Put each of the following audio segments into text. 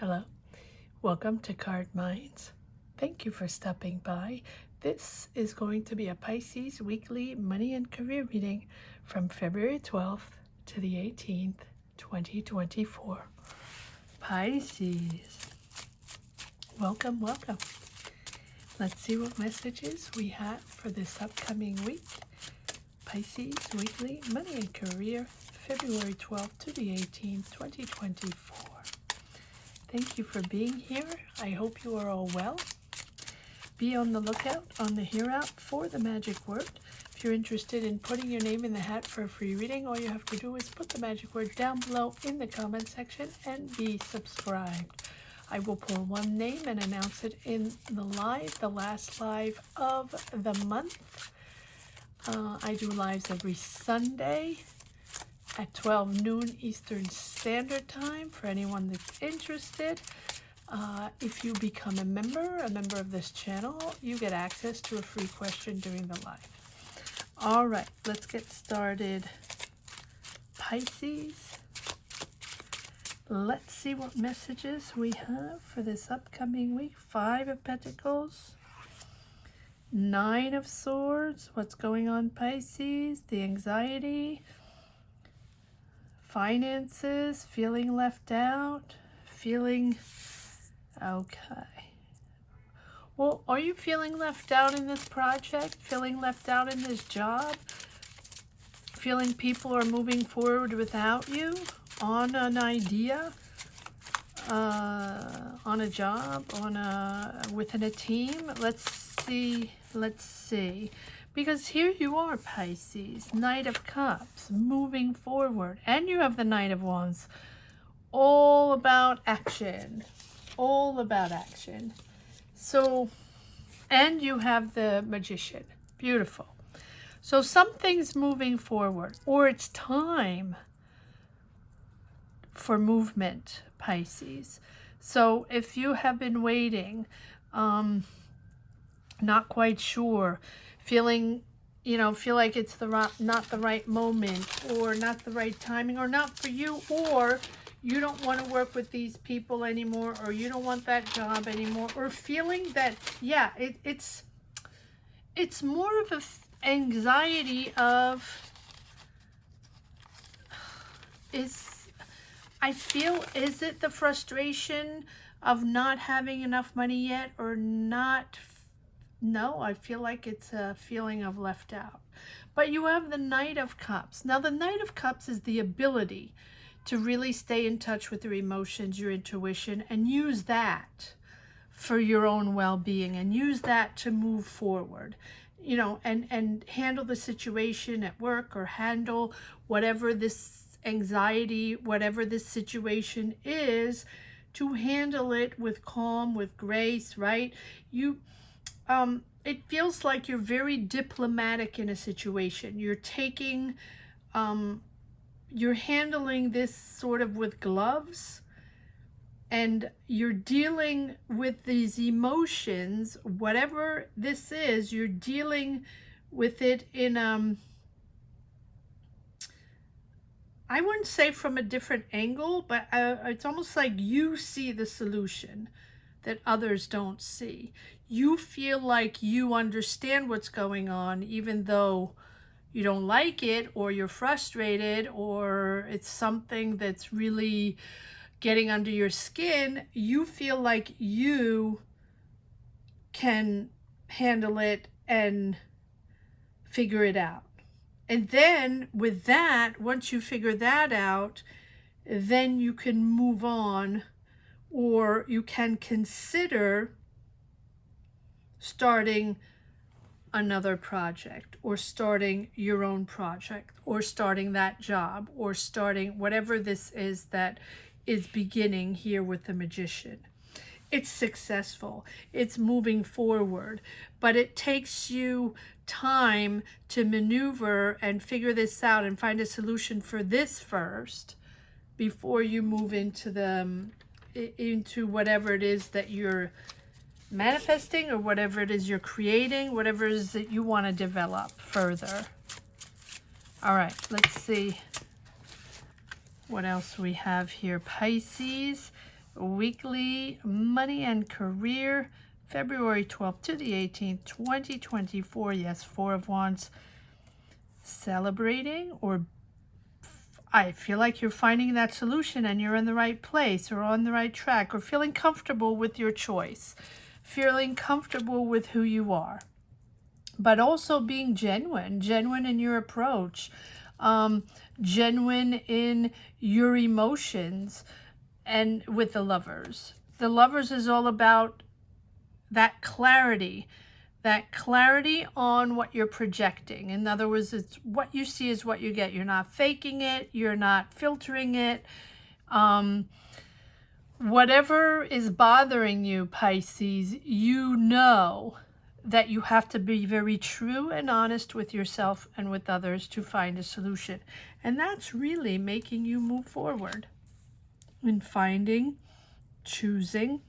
Hello, welcome to Card Minds. Thank you for stopping by. This is going to be a Pisces weekly money and career reading from February 12th to the 18th, 2024. Pisces, welcome, welcome. Let's see what messages we have for this upcoming week. Pisces weekly money and career, February 12th to the 18th, 2024. Thank you for being here. I hope you are all well. Be on the lookout on the Hear Out for the magic word. If you're interested in putting your name in the hat for a free reading, all you have to do is put the magic word down below in the comment section and be subscribed. I will pull one name and announce it in the last live of the month. I do lives every Sunday at 12 noon Eastern Standard Time for anyone that's interested. If you become a member of this channel, you get access to a free question during the live. All right, let's get started. Pisces, let's see what messages we have for this upcoming week. 5 of Pentacles, 9 of Swords. What's going on, Pisces? The anxiety, finances, feeling left out, feeling okay. Well, are you feeling left out in this project? Feeling left out in this job? Feeling people are moving forward without you on an idea, on a job, within a team? Let's see. Because here you are, Pisces, Knight of Cups, moving forward. And you have the Knight of Wands. All about action. All about action. So, and you have the Magician. Beautiful. So something's moving forward. Or it's time for movement, Pisces. So if you have been waiting, not quite sure, feeling, feel like it's not the right moment, or not the right timing, or not for you, or you don't want to work with these people anymore, or you don't want that job anymore, or feeling that, yeah, it's more of an anxiety of, is it the frustration of not having enough money yet, or not? No, I feel like it's a feeling of left out. But you have the Knight of Cups. Now, the Knight of Cups is the ability to really stay in touch with your emotions, your intuition, and use that for your own well-being, and use that to move forward, and handle the situation at work, or handle whatever this anxiety, whatever this situation is, to handle it with calm, with grace, right? It feels like you're very diplomatic in a situation. You're taking, you're handling this sort of with gloves, and you're dealing with these emotions, whatever this is, you're dealing with it in, I wouldn't say from a different angle, but it's almost like you see the solution that others don't see. You feel like you understand what's going on, even though you don't like it, or you're frustrated, or it's something that's really getting under your skin. You feel like you can handle it and figure it out. And then with that, once you figure that out, then you can move on, or you can consider starting another project, or starting your own project, or starting that job, or starting whatever this is that is beginning here with the Magician. It's successful, it's moving forward, but it takes you time to maneuver and figure this out and find a solution for this first, before you move into whatever it is that you're manifesting, or whatever it is you're creating, whatever it is that you want to develop further. All right, let's see what else we have here. Pisces, weekly money and career, February 12th to the 18th, 2024. Yes, Four of Wands. Celebrating, or I feel like you're finding that solution and you're in the right place or on the right track, or feeling comfortable with your choice, feeling comfortable with who you are, but also being genuine in your approach, genuine in your emotions. And with the Lovers, the Lovers is all about that clarity on what you're projecting. In other words, it's what you see is what you get. You're not faking it. You're not filtering it. Whatever is bothering you, Pisces, you know that you have to be very true and honest with yourself and with others to find a solution. And that's really making you move forward in finding, choosing.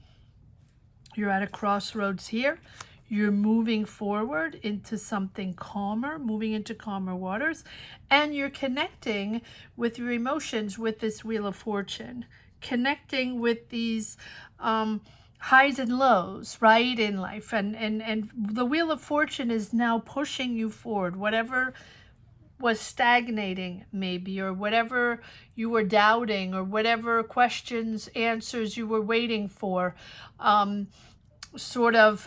You're at a crossroads here. You're moving forward into something calmer, moving into calmer waters, and you're connecting with your emotions with this Wheel of Fortune, connecting with these highs and lows, right, in life. And the Wheel of Fortune is now pushing you forward, whatever was stagnating maybe, or whatever you were doubting, or whatever questions, answers you were waiting for. Sort of,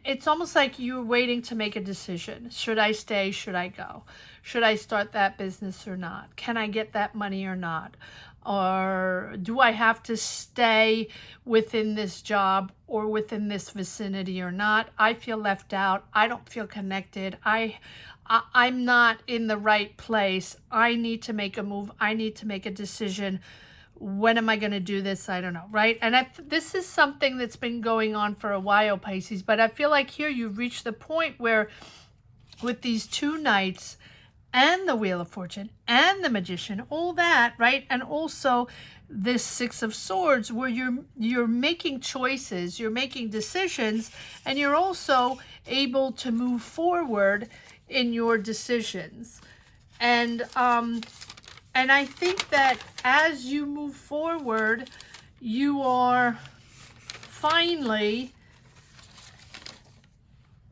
it's almost like you're waiting to make a decision. Should I stay? Should I go? Should I start that business or not? Can I get that money or not? Or do I have to stay within this job or within this vicinity or not? I feel left out. I don't feel connected. I'm not in the right place. I need to make a move. I need to make a decision. When am I going to do this? I don't know, right? And this is something that's been going on for a while, Pisces, but I feel like here you've reached the point where with these two Knights and the Wheel of Fortune and the Magician, all that, right? And also this Six of Swords, where you're making choices, you're making decisions, and you're also able to move forward in your decisions. And I think that as you move forward, you are finally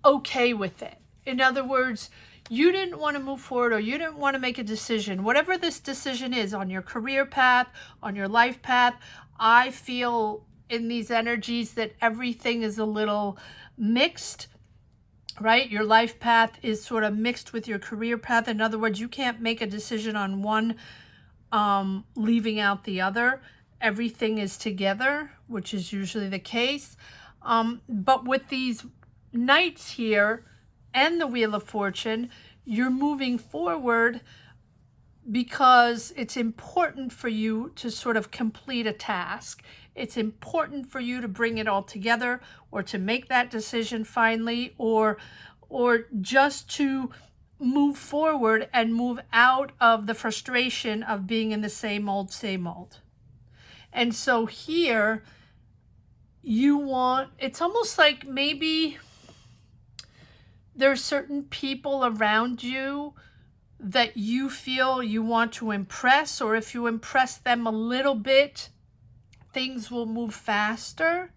okay with it. In other words, you didn't want to move forward, or you didn't want to make a decision. Whatever this decision is on your career path, on your life path, I feel in these energies that everything is a little mixed, right? Your life path is sort of mixed with your career path. In other words, you can't make a decision on one leaving out the other. Everything is together, which is usually the case. But with these Knights here and the Wheel of Fortune, you're moving forward because it's important for you to sort of complete a task. It's important for you to bring it all together, or to make that decision finally, or just to move forward and move out of the frustration of being in the same old, same old. And so here you want, it's almost like maybe there's certain people around you that you feel you want to impress, or if you impress them a little bit, things will move faster.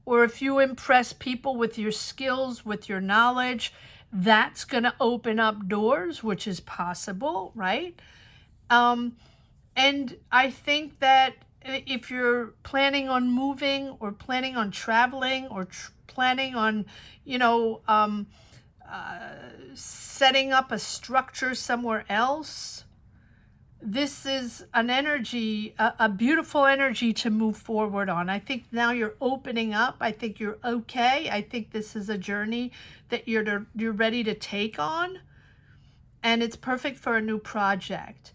Or if you impress people with your skills, with your knowledge, that's going to open up doors, which is possible, right? And I think that if you're planning on moving, or planning on traveling, or planning on, setting up a structure somewhere else, this is an energy, a beautiful energy to move forward on. I think now you're opening up. I think you're okay. I think this is a journey that you're ready to take on, and it's perfect for a new project.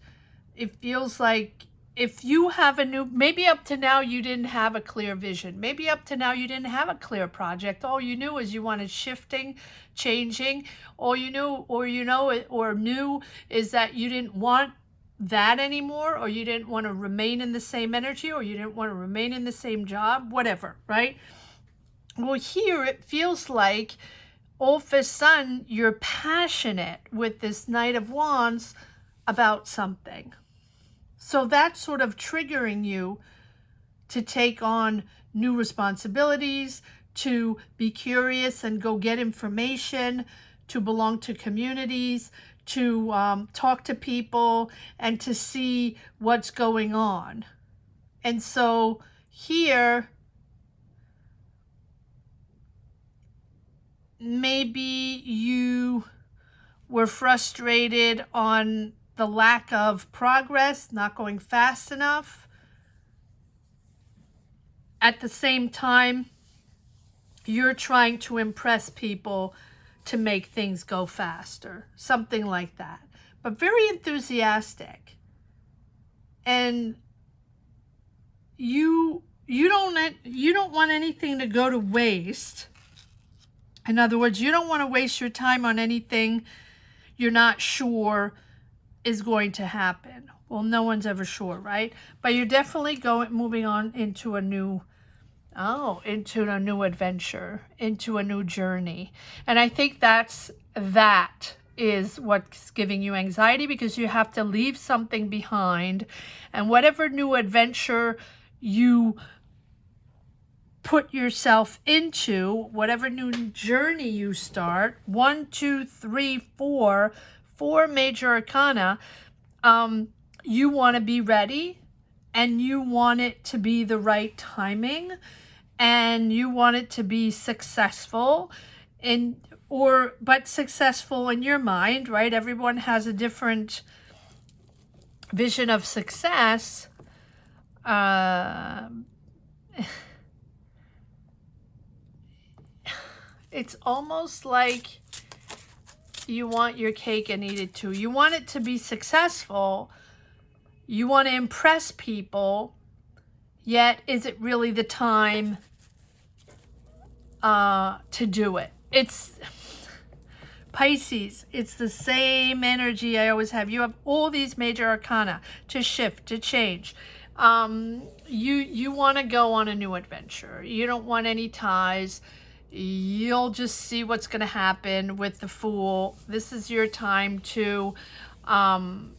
It feels like if you have a new, maybe up to now you didn't have a clear vision. Maybe up to now you didn't have a clear project. All you knew is you wanted shifting, changing. All you knew, or knew is that you didn't want that anymore, or you didn't want to remain in the same energy, or you didn't want to remain in the same job, whatever, right? Well, here it feels like all of a sudden you're passionate with this Knight of Wands about something. So that's sort of triggering you to take on new responsibilities, to be curious and go get information, to belong to communities, to talk to people, and to see what's going on. And so here, maybe you were frustrated on the lack of progress, not going fast enough. At the same time, you're trying to impress people to make things go faster, something like that. But very enthusiastic. And you don't want anything to go to waste. In other words, you don't want to waste your time on anything you're not sure is going to happen. Well, no one's ever sure, right? But you're definitely moving on into a new adventure, into a new journey. And I think that is what's giving you anxiety, because you have to leave something behind. And whatever new adventure you put yourself into, whatever new journey you start, 1, 2, 3, 4 major arcana, you want to be ready, and you want it to be the right timing, and you want it to be successful, but successful in your mind, right? Everyone has a different vision of success. It's almost like you want your cake and eat it too. You want it to be successful. You want to impress people. Yet, is it really the time to do it? It's Pisces. It's the same energy I always have. You have all these major arcana to shift, to change. You want to go on a new adventure. You don't want any ties. You'll just see what's going to happen with the Fool. This is your time to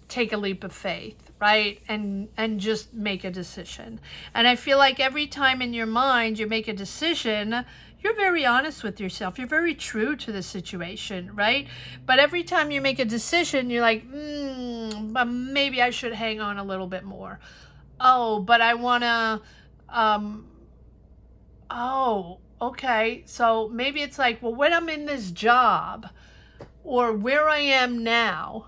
take a leap of faith, right? And just make a decision. And I feel like every time in your mind you make a decision, you're very honest with yourself. You're very true to the situation, right? But every time you make a decision, you're like, but maybe I should hang on a little bit more. Oh, but I want to, okay, so maybe it's like, well, when I'm in this job or where I am now,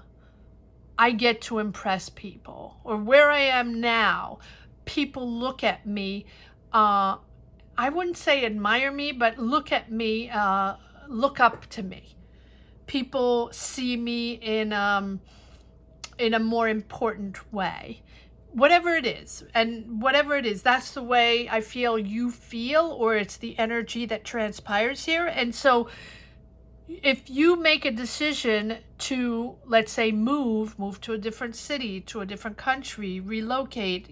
I get to impress people. Or where I am now, people look at me, I wouldn't say admire me, but look at me, look up to me. People see me in a more important way. Whatever it is, that's the way I feel you feel, or it's the energy that transpires here. And so if you make a decision to, let's say, move to a different city, to a different country, relocate,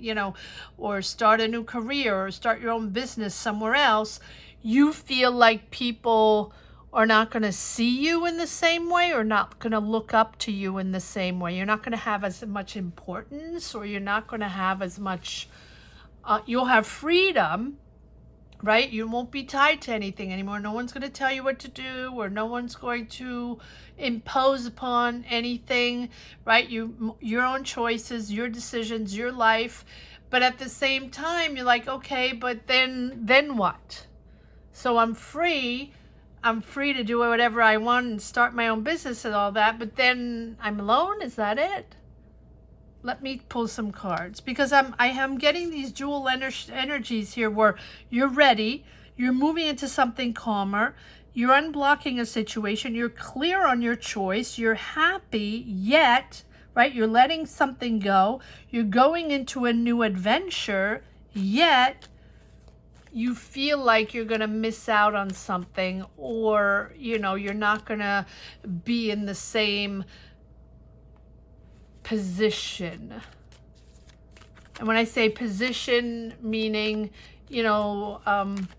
or start a new career, or start your own business somewhere else, you feel like people are not going to see you in the same way, or not going to look up to you in the same way. You're not going to have as much importance, or you're not going to have as much, you'll have freedom, right? You won't be tied to anything anymore. No one's going to tell you what to do, or no one's going to impose upon anything, right? Your own choices, your decisions, your life. But at the same time, you're like, okay, but then what? So I'm free to do whatever I want and start my own business and all that, but then I'm alone? Is that it? Let me pull some cards, because I am getting these dual energies here where you're ready, you're moving into something calmer, you're unblocking a situation, you're clear on your choice, you're happy, yet, right, you're letting something go, you're going into a new adventure, yet you feel like you're going to miss out on something, or, you're not going to be in the same position. And when I say position, meaning,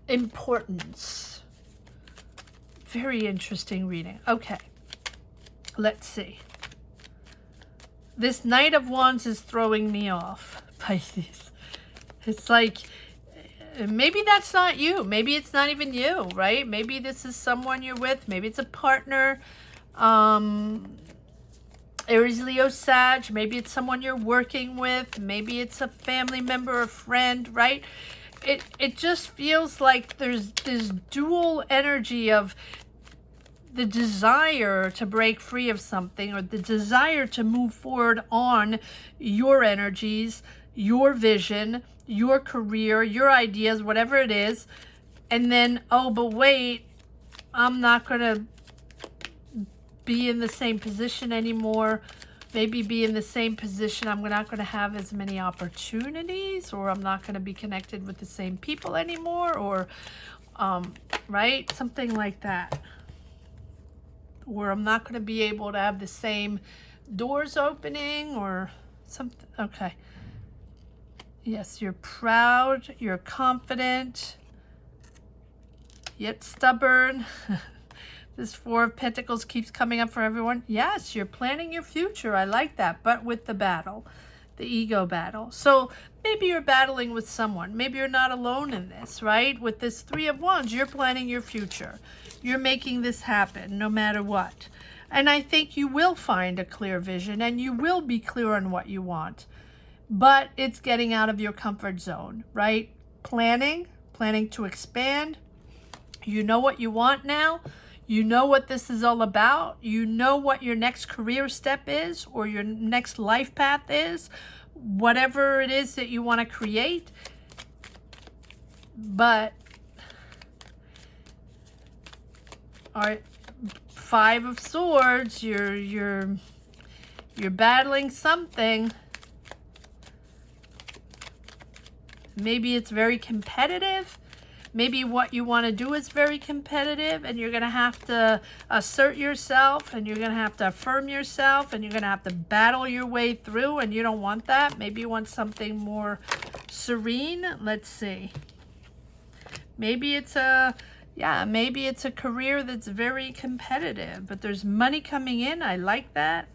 importance. Very interesting reading. Okay, let's see. this Knight of Wands is throwing me off, Pisces. It's like, maybe that's not you. Maybe it's not even you, right? Maybe this is someone you're with. Maybe it's a partner. Aries, Leo, Sag. Maybe it's someone you're working with. Maybe it's a family member or friend, right? It just feels like there's this dual energy of the desire to break free of something, or the desire to move forward on your energies, your vision, your career, your ideas, whatever it is. And then, oh, but wait, I'm not going to be in the same position anymore. Maybe be in the same position. I'm not going to have as many opportunities, or I'm not going to be connected with the same people anymore, or, right? Something like that. Or I'm not going to be able to have the same doors opening or something. Okay. Yes, you're proud. You're confident. Yet stubborn. This Four of Pentacles keeps coming up for everyone. Yes, you're planning your future. I like that. But with the battle, the ego battle. So maybe you're battling with someone. Maybe you're not alone in this, right? With this Three of Wands, you're planning your future. You're making this happen no matter what. And I think you will find a clear vision, and you will be clear on what you want. But it's getting out of your comfort zone, right? Planning to expand. You know what you want now. You know what this is all about. You know what your next career step is, or your next life path is, whatever it is that you want to create. But our Five of Swords, you're battling something. Maybe it's very competitive. Maybe what you want to do is very competitive, and you're going to have to assert yourself, and you're going to have to affirm yourself, and you're going to have to battle your way through, and you don't want that. Maybe you want something more serene. Let's see. Maybe it's a, maybe it's a career that's very competitive, but there's money coming in. I like that.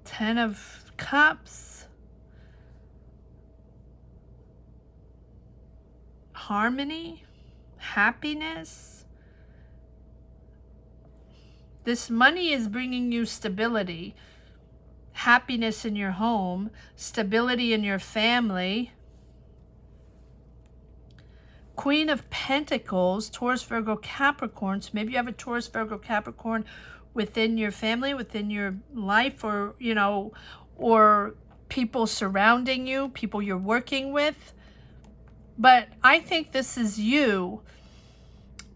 Ten of Cups. Harmony, happiness. This money is bringing you stability, happiness in your home, stability in your family. Queen of Pentacles, Taurus, Virgo, Capricorn. So maybe you have a Taurus, Virgo, Capricorn within your family, within your life, or, you know, or people surrounding you, people you're working with. But I think this is you,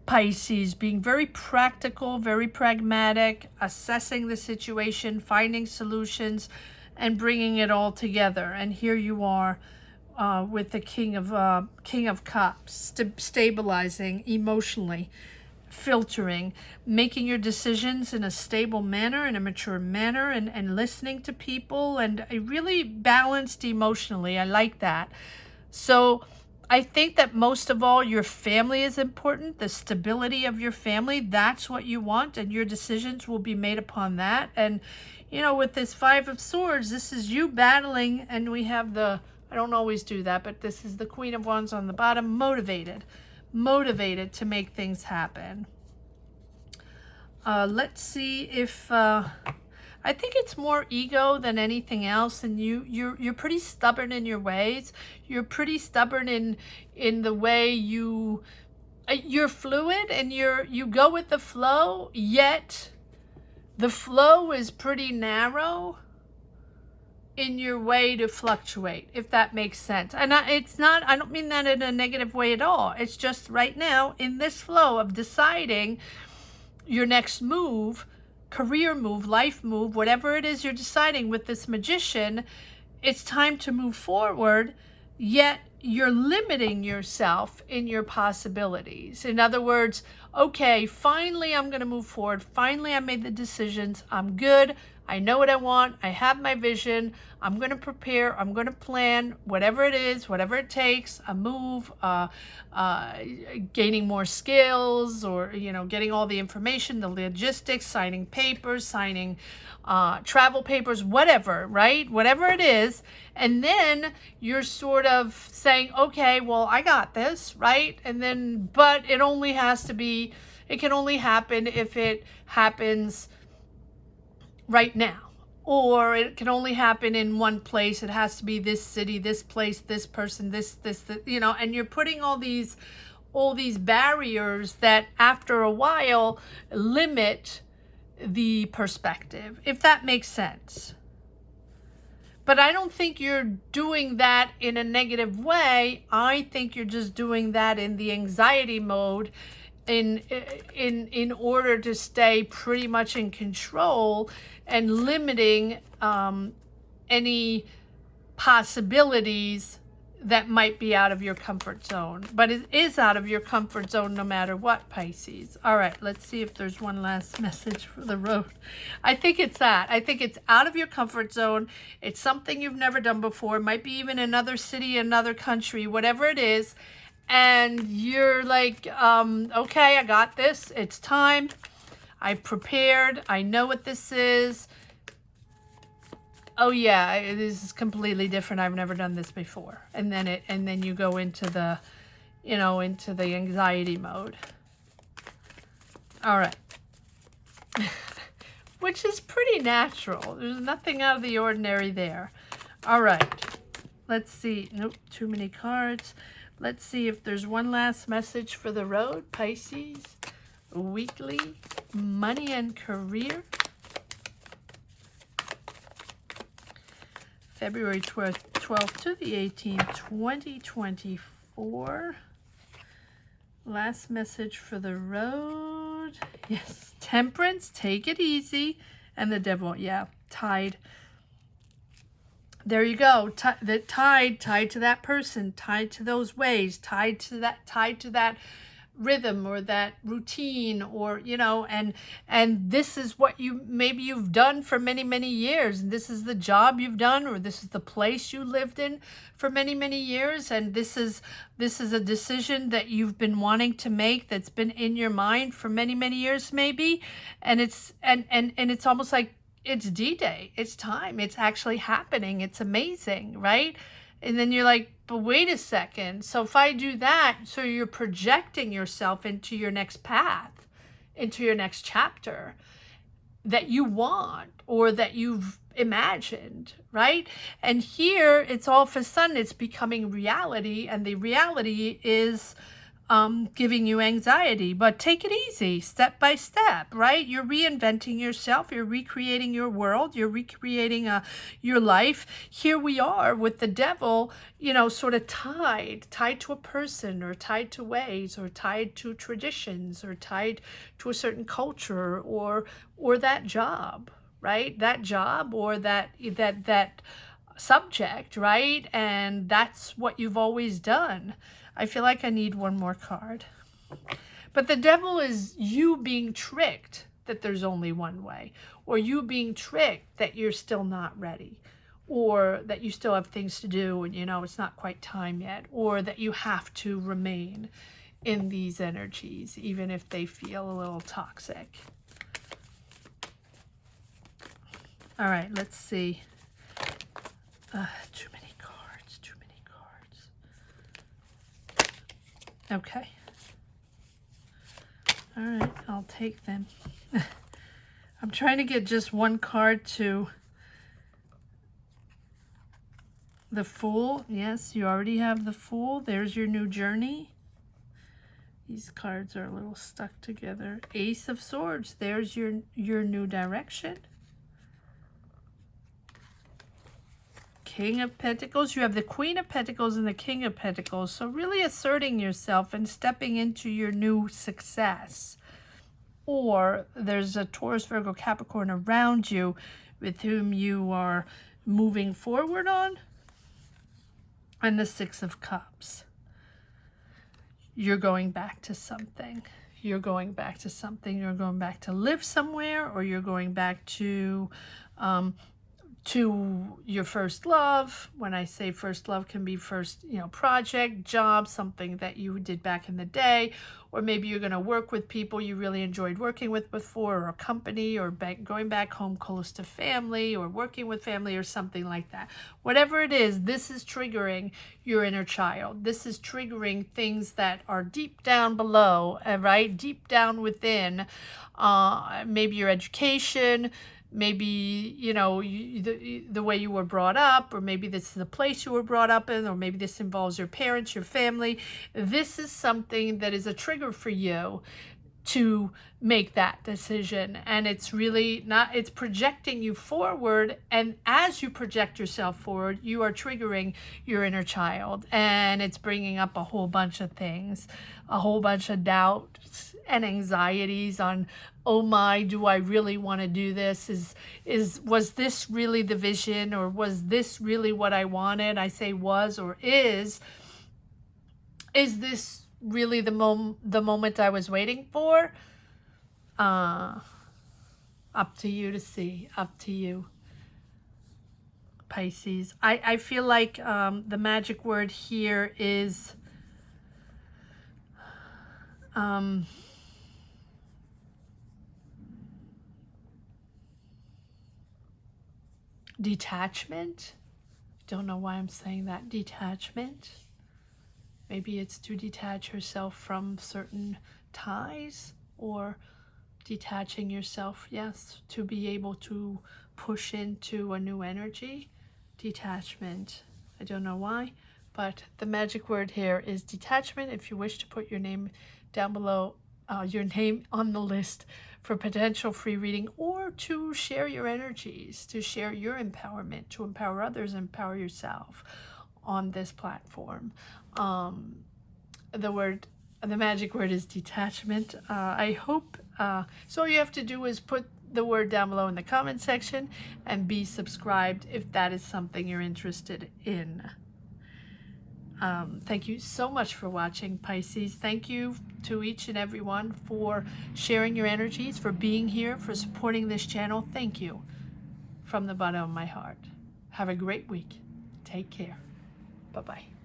Pisces, being very practical, very pragmatic, assessing the situation, finding solutions, and bringing it all together. And here you are with the King of Cups, stabilizing emotionally, filtering, making your decisions in a stable manner, in a mature manner, and listening to people, and really balanced emotionally. I like that. So I think that most of all, your family is important, the stability of your family. That's what you want, and your decisions will be made upon that. And, you know, with this Five of Swords, this is you battling, and we have the, I don't always do that, but this is the Queen of Wands on the bottom, motivated to make things happen. Let's see if, I think it's more ego than anything else, and you're pretty stubborn in your ways. You're pretty stubborn in the way you're fluid, and you go with the flow, yet the flow is pretty narrow in your way to fluctuate, if that makes sense. And I don't mean that in a negative way at all. It's just right now in this flow of deciding your next move, career move, life move, whatever it is you're deciding with this Magician, it's time to move forward, yet you're limiting yourself in your possibilities. In other words, okay, finally I'm going to move forward. Finally I made the decisions. I'm good. I know what I want. I have my vision. I'm going to prepare. I'm going to plan whatever it is, whatever it takes, a move, gaining more skills, or, you know, getting all the information, the logistics, signing papers, signing travel papers, whatever, right? Whatever it is. And then you're sort of saying, okay, well, I got this, right? And then, but it only has to be, it can only happen if it happens right now, or it can only happen in one place. It has to be this city, this place, this person, this, you know, and you're putting all these barriers that after a while limit the perspective, if that makes sense. But I don't think you're doing that in a negative way. I think you're just doing that in the anxiety mode, in order to stay pretty much in control and limiting any possibilities that might be out of your comfort zone. But it is out of your comfort zone no matter what, Pisces. All right, let's see if there's one last message for the road. I think it's that. I think it's out of your comfort zone. It's something you've never done before. It might be even another city, another country, whatever it is. And you're like, okay, I got this. It's time. I've prepared. I know what this is. Oh yeah, this is completely different. I've never done this before. And then you go into the, you know, into the anxiety mode. All right. Which is pretty natural. There's nothing out of the ordinary there. All right. Let's see. Nope, too many cards. Let's see if there's one last message for the road. Pisces, weekly, money and career. February 12th to the 18th, 2024. Last message for the road. Yes, temperance, take it easy. And the devil, yeah, tied. There you go. Tied to that person, tied to those ways, tied to that rhythm or that routine, or, you know, and this is what maybe you've done for many, many years. And this is the job you've done, or this is the place you lived in for many, many years. And this is a decision that you've been wanting to make, that's been in your mind for many, many years, maybe. And it's almost like, it's D-Day. It's time. It's actually happening. It's amazing, right? And then you're like, but wait a second. So if I do that, so you're projecting yourself into your next path, into your next chapter that you want or that you've imagined, right? And here it's all of a sudden it's becoming reality, and the reality is giving you anxiety. But take it easy, step by step, right? You're reinventing yourself. You're recreating your world. You're recreating your life. Here we are with the devil, you know, sort of tied to a person, or tied to ways, or tied to traditions, or tied to a certain culture, or that job, right? That job, or that subject, right? And that's what you've always done. I feel like I need one more card. But the devil is you being tricked that there's only one way, or you being tricked that you're still not ready, or that you still have things to do and, you know, it's not quite time yet, or that you have to remain in these energies, even if they feel a little toxic. All right, let's see. Too many cards, too many cards. Okay. All right, I'll take them. I'm trying to get just one card to the Fool. Yes, you already have the Fool. There's your new journey. These cards are a little stuck together. Ace of Swords. There's your new direction. King of Pentacles. You have the Queen of Pentacles and the King of Pentacles. So really asserting yourself and stepping into your new success. Or there's a Taurus, Virgo, Capricorn around you with whom you are moving forward on. And the Six of Cups. You're going back to something. You're going back to something. You're going back to live somewhere, or you're going back to to your first love. When I say first love, can be first, project, job, something that you did back in the day, or maybe you're going to work with people you really enjoyed working with before, or a company, or going back home close to family, or working with family, or something like that. Whatever it is, this is triggering your inner child. This is triggering things that are deep down below, right? Deep down within, maybe your education, maybe, the way you were brought up, or maybe this is the place you were brought up in, or maybe this involves your parents, your family. This is something that is a trigger for you to make that decision. And it's really not, it's projecting you forward. And as you project yourself forward, you are triggering your inner child. And it's bringing up a whole bunch of things, a whole bunch of doubts and anxieties on, oh my, do I really want to do this? Was this really the vision, or was this really what I wanted? I say was or is this really the moment I was waiting for? Up to you to see, up to you, Pisces. I feel like the magic word here is detachment. Don't know why I'm saying that. Detachment. Maybe it's to detach yourself from certain ties, or detaching yourself, yes, to be able to push into a new energy. Detachment. I don't know why, but the magic word here is detachment. If you wish to put your name down below, your name on the list for potential free reading, or to share your energies, to share your empowerment, to empower others, empower yourself on this platform. The magic word is detachment. I hope, so all you have to do is put the word down below in the comment section and be subscribed if that is something you're interested in. Thank you so much for watching, Pisces. Thank you to each and every one for sharing your energies, for being here, for supporting this channel. Thank you from the bottom of my heart. Have a great week. Take care. Bye-bye.